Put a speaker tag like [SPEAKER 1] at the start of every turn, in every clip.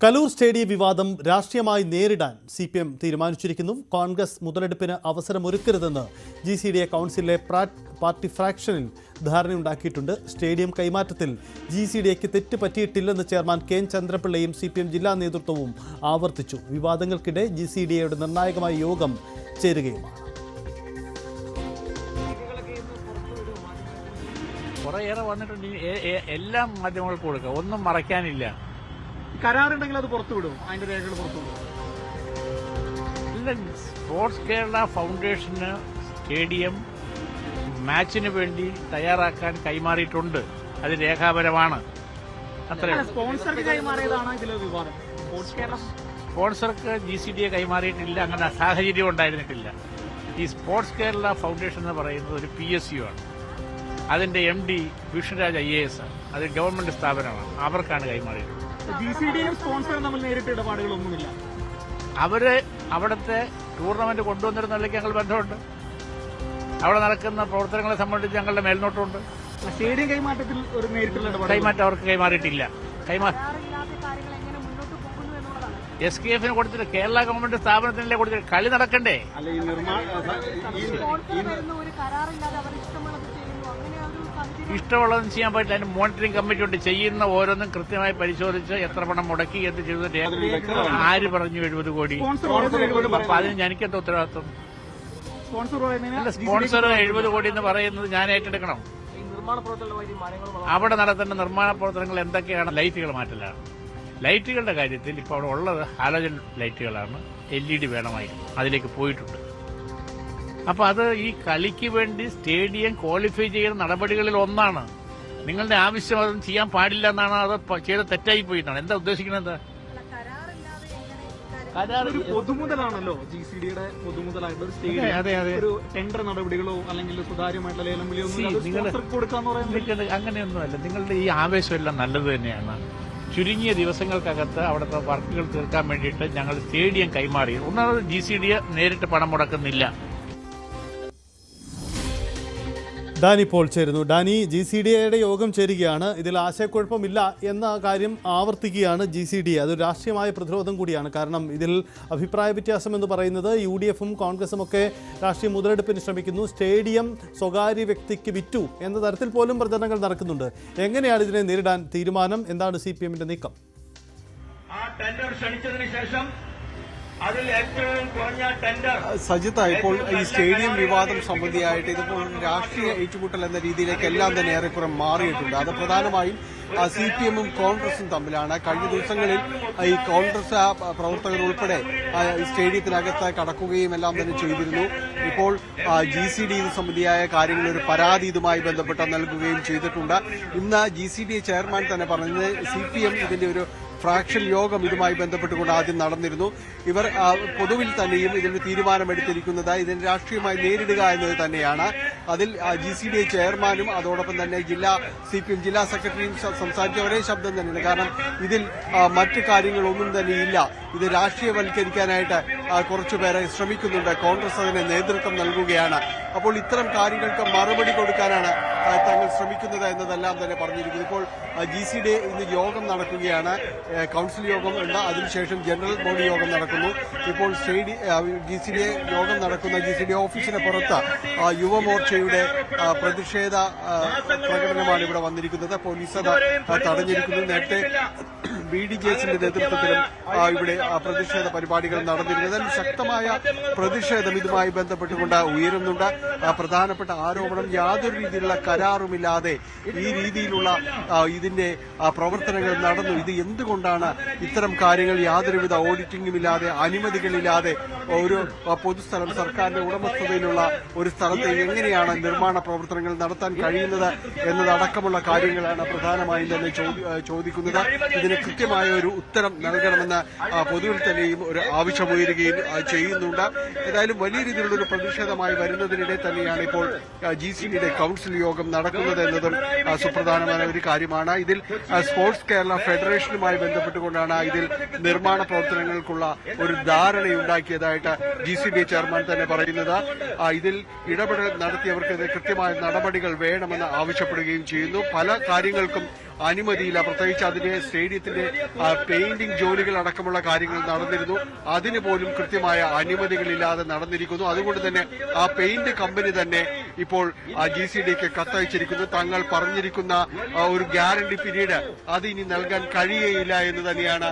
[SPEAKER 1] Kaloor stadium വിവാദം രാഷ്ട്രീയമായി നേരിടാൻ CPM തീരുമാനിച്ചിരിക്കുന്നു. കോൺഗ്രസ് മുതലെടുപ്പിന് അവസരമൊരുക്കരുതെന്ന് GCDA കൗൺസിലിലെ പാർട്ടി ഫ്രാക്ഷനിൽ ധാരണയുണ്ടാക്കിയിട്ടുണ്ട്. സ്റ്റേഡിയം കൈമാറ്റത്തിൽ GCDAക്ക് തെറ്റ് പറ്റിയിട്ടില്ലെന്ന് ചെയർമാൻ കെ ചന്ദ്രപിള്ളയും CPM ജില്ലാ നേതൃത്വവും ആവർത്തിച്ചു. വിവാദങ്ങൾക്കിടെ GCDAയുടെ നിർണായകമായ യോഗം ചേരുകയുമാണ്.
[SPEAKER 2] കുറേയേറെ വന്നിട്ടുണ്ട്. എല്ലാം മാധ്യമങ്ങൾക്ക് കൊടുക്കുക, ഒന്നും മറയ്ക്കാനില്ല.
[SPEAKER 3] കരാറുണ്ടെങ്കിൽ അത് പുറത്തുവിടും, അതിന്റെ രേഖകൾ പുറത്തുവിടും.
[SPEAKER 2] സ്പോർട്സ് കേരള ഫൗണ്ടേഷന് സ്റ്റേഡിയം മാച്ചിന് വേണ്ടി തയ്യാറാക്കാൻ കൈമാറിയിട്ടുണ്ട്. അത് രേഖാപരമാണ്.
[SPEAKER 3] സ്പോൺസർക്ക് കൈമാറിയതാണ് ഇതിലെ വിവാദം.
[SPEAKER 2] സ്പോൺസർക്ക് GCDA കൈമാറിയിട്ടില്ല, അങ്ങനെ സാഹചര്യം ഉണ്ടായിരുന്നിട്ടില്ല. ഈ സ്പോർട്സ് കേരള ഫൗണ്ടേഷൻ എന്ന് പറയുന്നത് ഒരു PSU ആണ്. അതിന്റെ MD വിഷ്ണുരാജ് IAS ആണ്. അത് ഗവൺമെന്റ് സ്ഥാപനമാണ്. അവർക്കാണ് കൈമാറിയിട്ടുള്ളത്.
[SPEAKER 3] GCDയും സ്പോൺസറും തമ്മിൽ നേരിട്ട് ഇടപാടുകളൊന്നുമില്ല.
[SPEAKER 2] അവര് അവിടുത്തെ ടൂർണമെന്റ് കൊണ്ടുവന്നിരുന്നതിലേക്ക് ഞങ്ങൾ ബന്ധമുണ്ട്. അവിടെ നടക്കുന്ന പ്രവർത്തനങ്ങളെ സംബന്ധിച്ച് ഞങ്ങളുടെ മേൽനോട്ടമുണ്ട്.
[SPEAKER 3] സ്റ്റേഡിയം കൈമാറ്റത്തിൽ ഒരു നേരിട്ടുള്ള ഇടപാട്
[SPEAKER 2] കൈമാറ്റം അവർക്ക് കൈമാറിയിട്ടില്ല. SKF കൊടുത്തിട്ട് കേരള ഗവൺമെന്റ് സ്ഥാപനത്തിനല്ലേ കൊടുത്തിട്ട് കളി നടക്കണ്ടേ? ഇഷ്ടമുള്ളതും ചെയ്യാൻ പറ്റില്ല. അതിന് മോണിറ്ററിംഗ് കമ്മിറ്റി ഉണ്ട്. ചെയ്യുന്ന ഓരോന്നും കൃത്യമായി പരിശോധിച്ച് എത്ര പണം മുടക്കി എന്ത് ചെയ്തു. ആര് പറഞ്ഞു 70 കോടി? അപ്പൊ അതിന് എനിക്കെന്താ ഉത്തരവാദിത്വം? സ്പോൺസർ 70 കോടി എന്ന് പറയുന്നത് ഞാൻ ഏറ്റെടുക്കണം. അവിടെ നടത്തേണ്ട നിർമ്മാണ പ്രവർത്തനങ്ങൾ എന്തൊക്കെയാണ്? ലൈറ്റുകൾ മാറ്റലാണ്. ലൈറ്റുകളുടെ കാര്യത്തിൽ ഇപ്പോൾ അവിടെ ഉള്ളത് ഹാലോജൻ ലൈറ്റുകളാണ്. LED വേണമായിരുന്നു, അതിലേക്ക് പോയിട്ടുണ്ട്. അപ്പൊ അത് ഈ കളിക്ക് വേണ്ടി സ്റ്റേഡിയം ക്വാളിഫൈ ചെയ്യുന്ന നടപടികളിൽ ഒന്നാണ്. നിങ്ങളുടെ ആവശ്യം അതൊന്നും ചെയ്യാൻ പാടില്ല എന്നാണ്, അത് ചെയ്ത തെറ്റായി പോയി എന്നാണ്. എന്താ ഉദ്ദേശിക്കുന്നത്?
[SPEAKER 3] പൊതുമുതലാണല്ലോ GCDയുടെ പൊതുമുതലായിട്ടുള്ള ഒരു സ്റ്റേഡിയം. ഒരു ടെൻഡർ നടപടികളോ അല്ലെങ്കിൽ സുതാര്യമായിട്ടുള്ള ലേലം വിളിയോ
[SPEAKER 2] അങ്ങനെയൊന്നുമല്ല. നിങ്ങളുടെ ഈ ആവേശമെല്ലാം നല്ലത് തന്നെയാണ്. ചുരുങ്ങിയ ദിവസങ്ങൾക്കകത്ത് അവിടുത്തെ വർക്കുകൾ തീർക്കാൻ വേണ്ടിയിട്ട് ഞങ്ങൾ സ്റ്റേഡിയം കൈമാറി. ഒന്നാമത് GCDA നേരിട്ട് പണം മുടക്കുന്നില്ല.
[SPEAKER 1] ഡാനി ഇപ്പോൾ ചേരുന്നു. ഡാനി, GCDAയുടെ യോഗം ചേരുകയാണ്. ഇതിൽ ആശയക്കുഴപ്പമില്ല എന്ന കാര്യം ആവർത്തിക്കുകയാണ് GCDA. അതൊരു രാഷ്ട്രീയമായ പ്രതിരോധം കൂടിയാണ്. കാരണം ഇതിൽ അഭിപ്രായ വ്യത്യാസം എന്ന് പറയുന്നത് UDFും കോൺഗ്രസും ഒക്കെ രാഷ്ട്രീയ മുതലെടുപ്പിന് ശ്രമിക്കുന്നു. സ്റ്റേഡിയം സ്വകാര്യ വ്യക്തിക്ക് വിറ്റു എന്ന തരത്തിൽ പോലും പ്രചരണങ്ങൾ നടക്കുന്നുണ്ട്. എങ്ങനെയാണ് ഇതിനെ നേരിടാൻ തീരുമാനം? എന്താണ് CPMന്റെ നീക്കം?
[SPEAKER 4] ടെൻഡർ ക്ഷണിച്ചതിന് ശേഷം അതിൽ ഏറ്റവും കുറഞ്ഞ ടെൻഡർ
[SPEAKER 5] സജിത്ത്, ഇപ്പോൾ ഈ സ്റ്റേഡിയം വിവാദം സംബന്ധിയായിട്ട് ഇതിപ്പോൾ രാഷ്ട്രീയ ഏറ്റുമുട്ടൽ എന്ന രീതിയിലേക്ക് എല്ലാം തന്നെ ഏറെക്കുറെ മാറിയിട്ടുണ്ട്. അത് പ്രധാനമായും CPMും കോൺഗ്രസും തമ്മിലാണ്. കഴിഞ്ഞ ദിവസങ്ങളിൽ ഈ കോൺഗ്രസ് പ്രവർത്തകർ ഉൾപ്പെടെ സ്റ്റേഡിയത്തിനകത്ത് കടക്കുകയും എല്ലാം തന്നെ ചെയ്തിരുന്നു. ഇപ്പോൾ GCD സംബന്ധിയായ കാര്യങ്ങൾ ഒരു പരാതി ഇതുമായി ബന്ധപ്പെട്ട് നൽകുകയും ചെയ്തിട്ടുണ്ട്. ഇന്ന് GCDA ചെയർമാൻ തന്നെ പറഞ്ഞത് CPM ഇതിന്റെ ഒരു ഫ്രാക്ഷൻ യോഗം ഇതുമായി ബന്ധപ്പെട്ടുകൊണ്ട് ആദ്യം നടന്നിരുന്നു. ഇവർ പൊതുവിൽ തന്നെയും ഇതിന് തീരുമാനമെടുത്തിരിക്കുന്നത് ഇതിന് രാഷ്ട്രീയമായി നേരിടുക എന്നത് തന്നെയാണ്. അതിൽ GCDA ചെയർമാനും അതോടൊപ്പം തന്നെ CPM ജില്ലാ സെക്രട്ടറിയും സംസാരിച്ച ഒരേ ശബ്ദം തന്നെയാണ്. കാരണം ഇതിൽ മറ്റു കാര്യങ്ങളൊന്നും തന്നെ ഇല്ല. ഇത് രാഷ്ട്രീയവൽക്കരിക്കാനായിട്ട് കുറച്ചുപേരെ ശ്രമിക്കുന്നുണ്ട്. കോൺഗ്രസ് അതിന് നേതൃത്വം നൽകുകയാണ്. അപ്പോൾ ഇത്തരം കാര്യങ്ങൾക്ക് മറുപടി കൊടുക്കാനാണ് തങ്ങൾ ശ്രമിക്കുന്നത് എന്നതെല്ലാം തന്നെ പറഞ്ഞിരിക്കുന്നു. ഇപ്പോൾ GCDA ഇന്ന് യോഗം നടക്കുകയാണ്. കൌൺസിൽ യോഗം ഉണ്ട്. അതിനുശേഷം ജനറൽ ബോഡി യോഗം നടക്കുന്നു. ഇപ്പോൾ GCDA യോഗം നടക്കുന്ന GCDA ഓഫീസിന് പുറത്ത് യുവമോർച്ചയുടെ പ്രതിഷേധ പ്രകടനമാണ് ഇവിടെ വന്നിരിക്കുന്നത്. പോലീസ് അത് തടഞ്ഞിരിക്കുന്നു. നേരത്തെ BDJSന്റെ നേതൃത്വത്തിലും ഇവിടെ പ്രതിഷേധ പരിപാടികൾ നടന്നിരുന്നതിൽ ശക്തമായ പ്രതിഷേധം ഇതുമായി ബന്ധപ്പെട്ടുകൊണ്ട് ഉയരുന്നുണ്ട്. പ്രധാനപ്പെട്ട ആരോപണം, യാതൊരു രീതിയിലുള്ള കരാറുമില്ലാതെ ഈ രീതിയിലുള്ള ഇതിന്റെ പ്രവർത്തനങ്ങൾ നടന്നു. ഇത് എന്തുകൊണ്ടാണ് ഇത്തരം കാര്യങ്ങൾ യാതൊരുവിധ ഓഡിറ്റിംഗും ഇല്ലാതെ, അനുമതികളില്ലാതെ ഒരു പൊതുസ്ഥലം സർക്കാരിന്റെ ഉടമസ്ഥതയിലുള്ള ഒരു സ്ഥലത്ത് എങ്ങനെയാണ് നിർമ്മാണ പ്രവർത്തനങ്ങൾ നടത്താൻ കഴിയുന്നത് എന്നതടക്കമുള്ള കാര്യങ്ങളാണ് പ്രധാനമായും തന്നെ ചോദിക്കുന്നത്. ഇതിന് കൃത്യമായ ഒരു ഉത്തരം നൽകണമെന്ന് പൊതുവിൽ തന്നെയും ഒരു ആവശ്യമുയരുകയും ചെയ്യുന്നുണ്ട്. ഏതായാലും വലിയ രീതിയിലുള്ള ഒരു പ്രതിഷേധമായി വരുന്നതിനിടെ തന്നെയാണ് ഇപ്പോൾ GCDയുടെ കൌൺസിൽ യോഗം നടക്കുന്നത് എന്നതും സുപ്രധാനമായ ഒരു കാര്യമാണ്. ഇതിൽ സ്പോർട്സ് കേരള ഫെഡറേഷനുമായി ബന്ധപ്പെട്ടുകൊണ്ടാണ് ഇതിൽ നിർമ്മാണ പ്രവർത്തനങ്ങൾക്കുള്ള ഒരു ധാരണയുണ്ടാക്കിയതായിട്ട് GCDA ചെയർമാൻ തന്നെ പറയുന്നത്. ഇതിൽ ഇടപെടൽ നടത്തിയവർക്ക് കൃത്യമായ നടപടികൾ വേണമെന്ന് ആവശ്യപ്പെടുകയും ചെയ്യുന്നു. പല കാര്യങ്ങൾക്കും അനുമതിയില്ല. പ്രത്യേകിച്ച് അതിന്റെ സ്റ്റേഡിയത്തിന്റെ പെയിന്റിംഗ് ജോലികൾ അടക്കമുള്ള കാര്യങ്ങൾ നടന്നിരുന്നു. അതിന് പോലും കൃത്യമായ അനുമതികളില്ലാതെ നടന്നിരിക്കുന്നു. അതുകൊണ്ട് തന്നെ ആ പെയിന്റ് കമ്പനി തന്നെ ഇപ്പോൾ GCDക്ക് കത്തയച്ചിരിക്കുന്നു. തങ്ങൾ പറഞ്ഞിരിക്കുന്ന ഒരു ഗ്യാരണ്ടി പീരീഡ് അത് ഇനി നൽകാൻ കഴിയുകയില്ല എന്ന് തന്നെയാണ്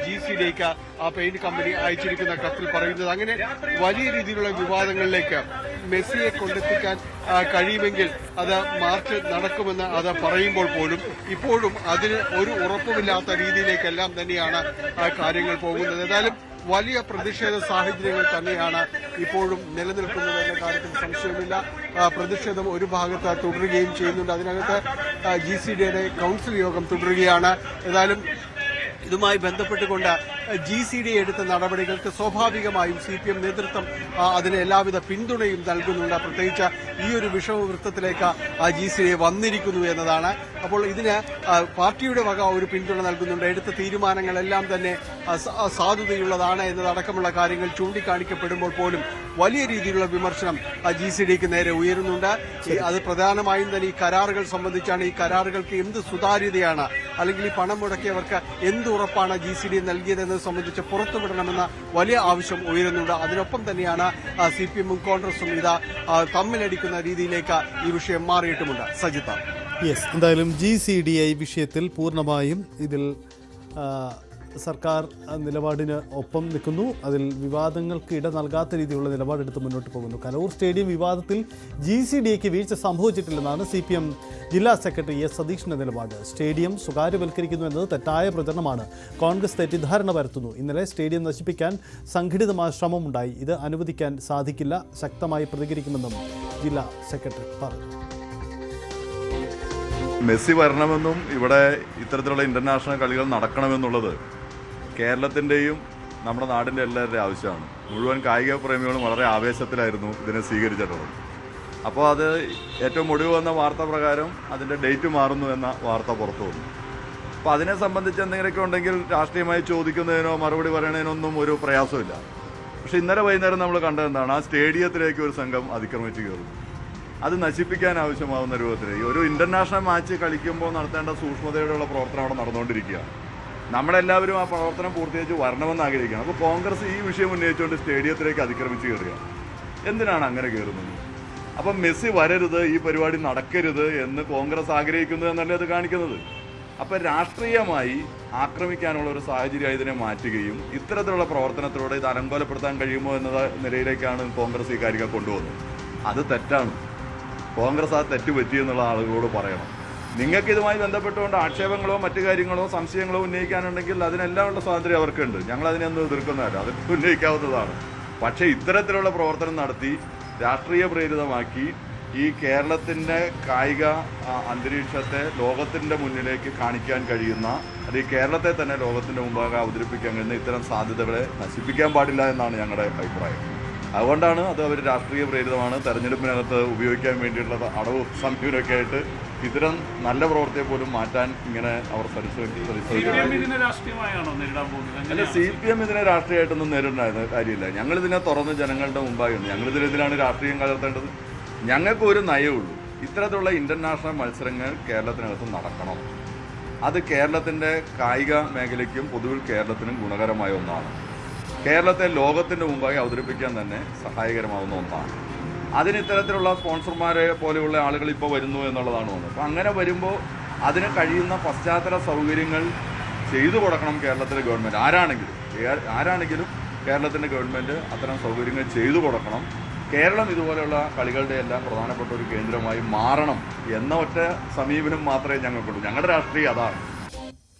[SPEAKER 5] GCDക്ക് ആ പെയിന്റ് കമ്പനി അയച്ചിരിക്കുന്ന കത്തിൽ പറയുന്നത്. അങ്ങനെ വലിയ രീതിയിലുള്ള വിവാദങ്ങളിലേക്ക് മെസ്സിയെ കൊണ്ടെത്തിക്കാൻ കഴിയുമെങ്കിൽ അത് മാർച്ച് നടക്കുമെന്ന് അത് പറയുമ്പോൾ പോലും ഇപ്പോഴും അതിന് ഒരു ഉറപ്പുമില്ലാത്ത രീതിയിലേക്കെല്ലാം തന്നെയാണ് കാര്യങ്ങൾ പോകുന്നത്. ഏതായാലും വലിയ പ്രതിഷേധ സാഹചര്യങ്ങൾ തന്നെയാണ് ഇപ്പോഴും നിലനിൽക്കുന്നത് എന്ന കാര്യത്തിൽ സംശയമില്ല. പ്രതിഷേധം ഒരു ഭാഗത്ത് തുടരുകയും ചെയ്യുന്നുണ്ട്. അതിനകത്ത് GCDയുടെ കൌൺസിൽ യോഗം തുടരുകയാണ്. ഏതായാലും ഇതുമായി ബന്ധപ്പെട്ടുകൊണ്ട് GCD എടുത്ത നടപടികൾക്ക് സ്വാഭാവികമായും CPM നേതൃത്വം അതിന് എല്ലാവിധ പിന്തുണയും നൽകുന്നുണ്ട്. പ്രത്യേകിച്ച് ഈ ഒരു വിഷമവൃത്തത്തിലേക്ക് GCD വന്നിരിക്കുന്നു എന്നതാണ്. അപ്പോൾ ഇതിന് പാർട്ടിയുടെ വക ഒരു പിന്തുണ നൽകുന്നുണ്ട്. എടുത്ത തീരുമാനങ്ങളെല്ലാം തന്നെ സാധുതയുള്ളതാണ് എന്നതടക്കമുള്ള കാര്യങ്ങൾ ചൂണ്ടിക്കാണിക്കപ്പെടുമ്പോൾ പോലും വലിയ രീതിയിലുള്ള വിമർശനം GCDക്ക് നേരെ ഉയരുന്നുണ്ട്. അത് പ്രധാനമായും തന്നെ ഈ കരാറുകൾ സംബന്ധിച്ചാണ്. ഈ കരാറുകൾക്ക് എന്ത് സുതാര്യതയാണ്, അല്ലെങ്കിൽ ഈ പണം മുടക്കിയവർക്ക് എന്ത് ഉറപ്പാണ് GCD നൽകിയതെന്നത് സംബന്ധിച്ച് പുറത്തുവിടണമെന്ന വലിയ ആവശ്യം ഉയരുന്നുണ്ട്. അതിനൊപ്പം തന്നെയാണ് CPM ഉം കോൺഗ്രസും ഇത് തമ്മിലടിക്കുന്ന രീതിയിലേക്ക് ഈ വിഷയം മാറിയിട്ടുമുണ്ട്. സജിത്ത,
[SPEAKER 1] യെസ്, എന്തായാലും GCDI വിഷയത്തിൽ പൂർണ്ണമായും ഇതിൽ സർക്കാർ നിലപാടിന് ഒപ്പം നിൽക്കുന്നു. അതിൽ വിവാദങ്ങൾക്ക് ഇട നൽകാത്ത രീതിയിലുള്ള നിലപാടെടുത്ത് മുന്നോട്ട് പോകുന്നു. കലൂർ സ്റ്റേഡിയം വിവാദത്തിൽ GCDക്ക് വീഴ്ച സംഭവിച്ചിട്ടില്ലെന്നാണ് CPM ജില്ലാ സെക്രട്ടറി S സതീഷിന്റെ നിലപാട്. സ്റ്റേഡിയം സ്വകാര്യവൽക്കരിക്കുന്നു എന്നത് തെറ്റായ പ്രചരണമാണ്. കോൺഗ്രസ് തെറ്റിദ്ധാരണ പരത്തുന്നു. ഇന്നലെ സ്റ്റേഡിയം നശിപ്പിക്കാൻ സംഘടിതമായ ശ്രമമുണ്ടായി. ഇത് അനുവദിക്കാൻ സാധിക്കില്ല. ശക്തമായി പ്രതികരിക്കുമെന്നും ജില്ലാ സെക്രട്ടറി പറഞ്ഞു.
[SPEAKER 6] മെസ്സി വരണമെന്നും ഇവിടെ ഇത്തരത്തിലുള്ള ഇന്റർനാഷണൽ കളികൾ നടക്കണമെന്നുള്ളത് കേരളത്തിൻ്റെയും നമ്മുടെ നാടിൻ്റെ എല്ലാവരുടെയും ആവശ്യമാണ്. മുഴുവൻ കായിക പ്രേമികളും വളരെ ആവേശത്തിലായിരുന്നു ഇതിനെ സ്വീകരിച്ചിട്ടുള്ളത്. അപ്പോൾ അത് ഏറ്റവും ഒടുവ് വന്ന വാർത്ത പ്രകാരം അതിൻ്റെ ഡേറ്റ് മാറുന്നു എന്ന വാർത്ത പുറത്തു വന്നു. അപ്പോൾ അതിനെ സംബന്ധിച്ച് എന്തെങ്കിലുമൊക്കെ ഉണ്ടെങ്കിൽ രാഷ്ട്രീയമായി ചോദിക്കുന്നതിനോ മറുപടി പറയണതിനൊന്നും ഒരു പ്രയാസമില്ല. പക്ഷെ ഇന്നലെ വൈകുന്നേരം നമ്മൾ കണ്ടതെന്താണ്, ആ സ്റ്റേഡിയത്തിലേക്ക് ഒരു സംഘം അതിക്രമിച്ച് കയറുന്നു. അത് നശിപ്പിക്കാൻ ആവശ്യമാവുന്ന രൂപത്തിലേക്ക് ഒരു ഇന്റർനാഷണൽ മാച്ച് കളിക്കുമ്പോൾ നടത്തേണ്ട സൂക്ഷ്മതയോടെയുള്ള പ്രവർത്തനം അവിടെ നടന്നുകൊണ്ടിരിക്കുകയാണ്. നമ്മളെല്ലാവരും ആ പ്രവർത്തനം പൂർത്തീകരിച്ച് വരണമെന്ന് ആഗ്രഹിക്കുകയാണ്. അപ്പോൾ കോൺഗ്രസ് ഈ വിഷയം ഉന്നയിച്ചുകൊണ്ട് സ്റ്റേഡിയത്തിലേക്ക് അതിക്രമിച്ച് കയറുകയാണ്. എന്തിനാണ് അങ്ങനെ കയറുന്നത്? അപ്പം മെസ്സി വരരുത്, ഈ പരിപാടി നടക്കരുത് എന്ന് കോൺഗ്രസ് ആഗ്രഹിക്കുന്നു എന്നല്ലേ അത് കാണിക്കുന്നത്. അപ്പം രാഷ്ട്രീയമായി ആക്രമിക്കാനുള്ള ഒരു സാഹചര്യം ഇതിനെ മാറ്റുകയും ഇത്തരത്തിലുള്ള പ്രവർത്തനത്തിലൂടെ ഇത് അലങ്കോലപ്പെടുത്താൻ കഴിയുമോ എന്ന നിലയിലേക്കാണ് കോൺഗ്രസ് ഈ കാര്യങ്ങൾ കൊണ്ടുവന്നത്. അത് തെറ്റാണ്. കോൺഗ്രസ് ആ തെറ്റ് പറ്റിയെന്നുള്ള ആളുകളോട് പറയണം. നിങ്ങൾക്ക് ഇതുമായി ബന്ധപ്പെട്ടുകൊണ്ട് ആക്ഷേപങ്ങളോ മറ്റു കാര്യങ്ങളോ സംശയങ്ങളോ ഉന്നയിക്കാനുണ്ടെങ്കിൽ അതിനെല്ലാം ഉള്ള സ്വാതന്ത്ര്യം അവർക്കുണ്ട്. ഞങ്ങൾ അതിനൊന്നും എതിർക്കുന്നതല്ല, അത് ഉന്നയിക്കാവുന്നതാണ്. പക്ഷേ ഇത്തരത്തിലുള്ള പ്രവർത്തനം നടത്തി രാഷ്ട്രീയ പ്രേരിതമാക്കി ഈ കേരളത്തിൻ്റെ കായിക അന്തരീക്ഷത്തെ ലോകത്തിൻ്റെ മുന്നിലേക്ക് കാണിക്കാൻ കഴിയുന്ന, അല്ലെങ്കിൽ കേരളത്തെ തന്നെ ലോകത്തിൻ്റെ മുമ്പാകെ അവതരിപ്പിക്കാൻ കഴിയുന്ന ഇത്തരം സാധ്യതകളെ നശിപ്പിക്കാൻ പാടില്ല എന്നാണ് ഞങ്ങളുടെ അഭിപ്രായം. അതുകൊണ്ടാണ് അത് അവർ രാഷ്ട്രീയ പ്രേരിതമാണ്, തെരഞ്ഞെടുപ്പിനകത്ത് ഉപയോഗിക്കാൻ വേണ്ടിയിട്ടുള്ള അടവ് സമീപനമൊക്കെ ആയിട്ട് ഇത്തരം നല്ല പ്രവൃത്തിയെ പോലും മാറ്റാൻ ഇങ്ങനെ അവർ പരിശ്രമിക്കുന്നു. അല്ല, CPM ഇതിനെ രാഷ്ട്രീയമായിട്ടൊന്നും നേരിടുന്ന കാര്യമില്ല. ഞങ്ങളിതിനെ തുറന്ന് ജനങ്ങളുടെ മുമ്പായുണ്ട്. ഞങ്ങളിതിനെതിരാണ് രാഷ്ട്രീയം കലർത്തേണ്ടത്. ഞങ്ങൾക്ക് ഒരു നയമുള്ളൂ, ഇത്തരത്തിലുള്ള ഇന്റർനാഷണൽ മത്സരങ്ങൾ കേരളത്തിനകത്ത് നടക്കണം. അത് കേരളത്തിൻ്റെ കായിക മേഖലയ്ക്കും പൊതുവിൽ കേരളത്തിനും ഗുണകരമായ ഒന്നാണ്. കേരളത്തെ ലോകത്തിൻ്റെ മുമ്പായി അവതരിപ്പിക്കാൻ തന്നെ സഹായകരമാവുന്ന ഒന്നാണ്. അതിന് ഇത്തരത്തിലുള്ള സ്പോൺസർമാരെ പോലെയുള്ള ആളുകൾ ഇപ്പോൾ വരുന്നു എന്നുള്ളതാണ് തോന്നുന്നത്. അപ്പോൾ അങ്ങനെ വരുമ്പോൾ അതിന് കഴിയുന്ന പശ്ചാത്തല സൗകര്യങ്ങൾ ചെയ്തു കൊടുക്കണം കേരളത്തിലെ ഗവൺമെൻറ്. ആരാണെങ്കിലും കേരളത്തിൻ്റെ ഗവൺമെൻറ് അത്തരം സൗകര്യങ്ങൾ ചെയ്തു കൊടുക്കണം. കേരളം ഇതുപോലെയുള്ള കളികളുടെ എല്ലാം പ്രധാനപ്പെട്ട ഒരു കേന്ദ്രമായി മാറണം എന്ന ഒറ്റ സമീപനം മാത്രമേ ഞങ്ങൾക്കുള്ളൂ. ഞങ്ങളുടെ രാഷ്ട്രീയം അതാണ്.